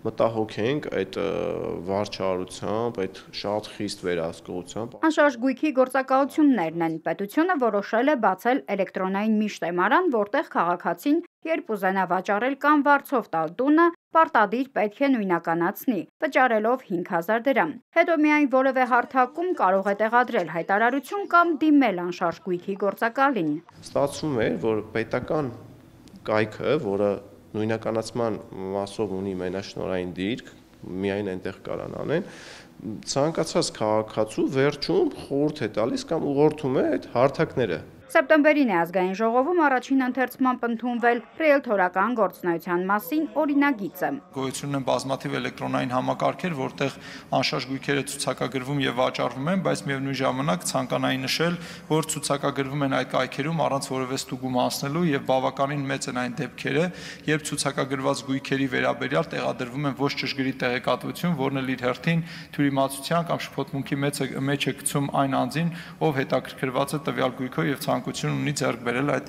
մտահոգ ենք այդ վարչարությամբ, այդ շատ խիստ վերահսկողությամբ։ Անշարժ գույքի գործակալություններն են։ Պետությունը որոշել է բացել էլեկտրոնային միջտեմարան, որտեղ քաղաքացին, երբ ուզենա վաճառել կամ վարձով տալ տունը, պարտադիր պետք է նույնականացնի, վճարելով 5000 դրամ։ Հետո միայն որևէ հարթակում կարող է տեղադրել հայտարարություն կամ դիմել անշարժ գույքի գործակալին։ Ստացվում է, որ պետական կայքը, որը նույնականացման մասով ունի մենաշնորհային դիրք, միայն այնտեղ կարան անեն, ցանկացած քաղաքացու վերջում խորհուրդ է տալիս կամ ուղղորդում է այդ հարթակները։ Սեպտեմբերին է ազգային ժողովում առաջին ընթերցմամբ ընդունվել ռիելթորական գործունեության մասին օրինագիծը։ Գոյություն են բազմաթիվ էլեկտրոնային համակարգեր, որտեղ անշարժ գույքերը ցուցակագրվում եւ վաճառվում են, բայց միևնույն ժամանակ ցանկանայի նշել, որ ցուցակագրվում են այդ կայքերում առանց որևէ ստուգում անցնելու եւ բավականին մեծ են այն դեպքերը, երբ ցուցակագրված գույքերի վերաբերյալ տեղադրվում են ոչ ճշգրիտ տեղեկատվություն, որն էլ իր հերթին թյուրիմացության կամ շփոթմունքի մեջ է գցում այն անձին, ով հետաքրքրված է տվյալ գույքով եւ ցանկություն ունի ձեռք բերել այդ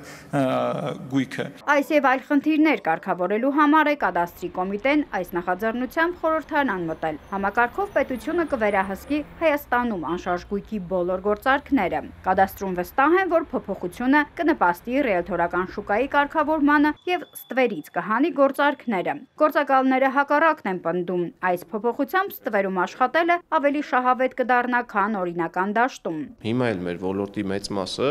գույքը։ Այս եւ այլ խնդիրներ կարգավորելու համար է կադաստրի կոմիտեն այս նախաձեռնությամբ խորհրդարան մտել։ Համակարգով պետությունը կվերահսկի Հայաստանում անշարժ գույքի բոլոր գործարքները։ Կադաստրում վստահ են, որ փոփոխությունը կնպաստի ռիելթորական շուկայի կարգավորմանը եւ ստվերից կհանի գործարքները։ Գործակալները հակառակն են պնդում։ Այս փոփոխությամբ ստվերում աշխատելը ավելի շահավետ կդառնա, քան օրինական դաշտում։ Հիմա էլ մեր ոլորտի մեծ մասը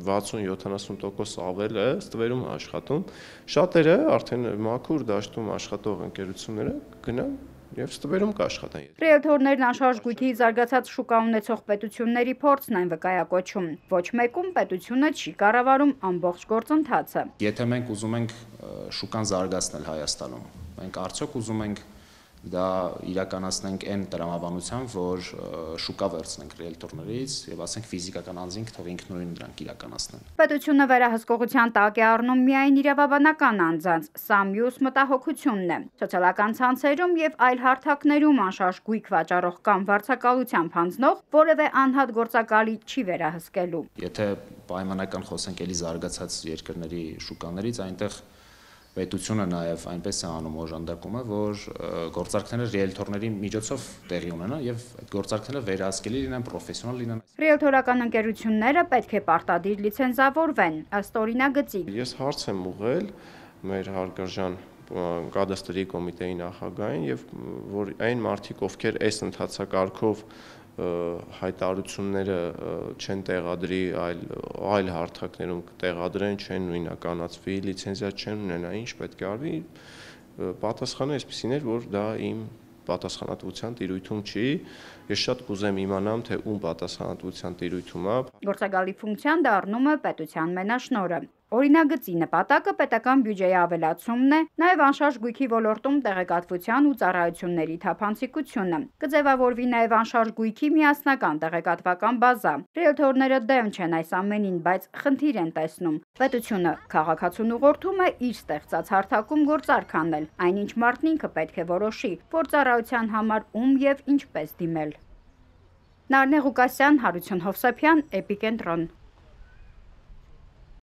60-70% ավել է ստվերում աշխատում, շատերը արդեն մաքուր դաշտում աշխատող ընկերությունները գնան եւ ստվերում կաշխատեն։ Ռիելթորներն անշարժ գույքի զարգացած շուկա ունեցող պետությունների փորձն են վկայակոչում։ Ոչ մեկում պետությունը չի կառավարում ամբողջ գործընթացը։ Եթե մենք ուզում ենք շուկան զարգացնել Հայաստանում, մենք արդյոք ուզում ենք դա իրականացնենք այն տրամաբանությամբ, որ շուկա վերցնենք ռիելտորներից եւ ասենք ֆիզիկական անձին թող ինքնուրույն դրանք իրականացնեն։ Պետությունը վերահսկողության տակ է առնում միայն իրավաբանական անձանց, սա մյուս մտահոգությունն է։ Սոցիալական ցանցերում եւ այլ հարթակներում անշարժ գույք վաճառող կամ վարձակալությամբ հանձնող որևէ անհատ գործակալի չի վերահսկելու։ Եթե պայմանական խոսենք էլի զարգացած երկրների շուկաներից, այնտեղ պետությունը նաև այնպես է անում օժանդակում է, որ գործարքները ռիելթորների միջոցով տեղի ունենան եւ այդ գործարքները վերահսկելի լինեն, պրոֆեսիոնալ լինեն։ Ռիելթորական ընկերությունները պետք է պարտադիր լիցենզավորվեն, ըստ օրինագծի։ Ես հարց եմ ուղղել մեր հարգարժան կադաստրի կոմիտեի նախագահին եւ որ այն մարդիկ, ովքեր այս ընթացակարգով հայտարարությունները չեն տեղադրի, այլ հարթակներում կտեղադրեն, չեն նույնականացվի, լիցենզիա չեն ունենա, ինչ պետք է արվի, պատասխանը այսպեսին էր, որ դա իմ պատասխանատվության տիրույթում չի, ես շատ կուզեմ իմանամ, թե ում պատասխանատվության տիրույթում է։ Գործակալի ֆունկցիան դառնում է պետության մենաշնորհը։ Օրինագծի նպատակը պետական բյուջեի ավելացումն է, նաև անշարժ գույքի ոլորտում տեղեկատվության ու ծառայությունների թափանցիկությունը։ Կձևավորվի նաև անշարժ գույքի միասնական տեղեկատվական բազա։ Ռիելթորները դեմ չեն այս ամենին, բայց խնդիր են տեսնում։ Պետությունը քաղաքացուն ուղղորդում է իր ստեղծած հարթակում գործարք անել, այնինչ մարդն ինքը պետք է որոշի, որ ծառայության համար ում եւ ինչպես դիմել։ Նարնե Ղուկասյան, Հարություն Հովսեփյան, Էպիկենտրոն։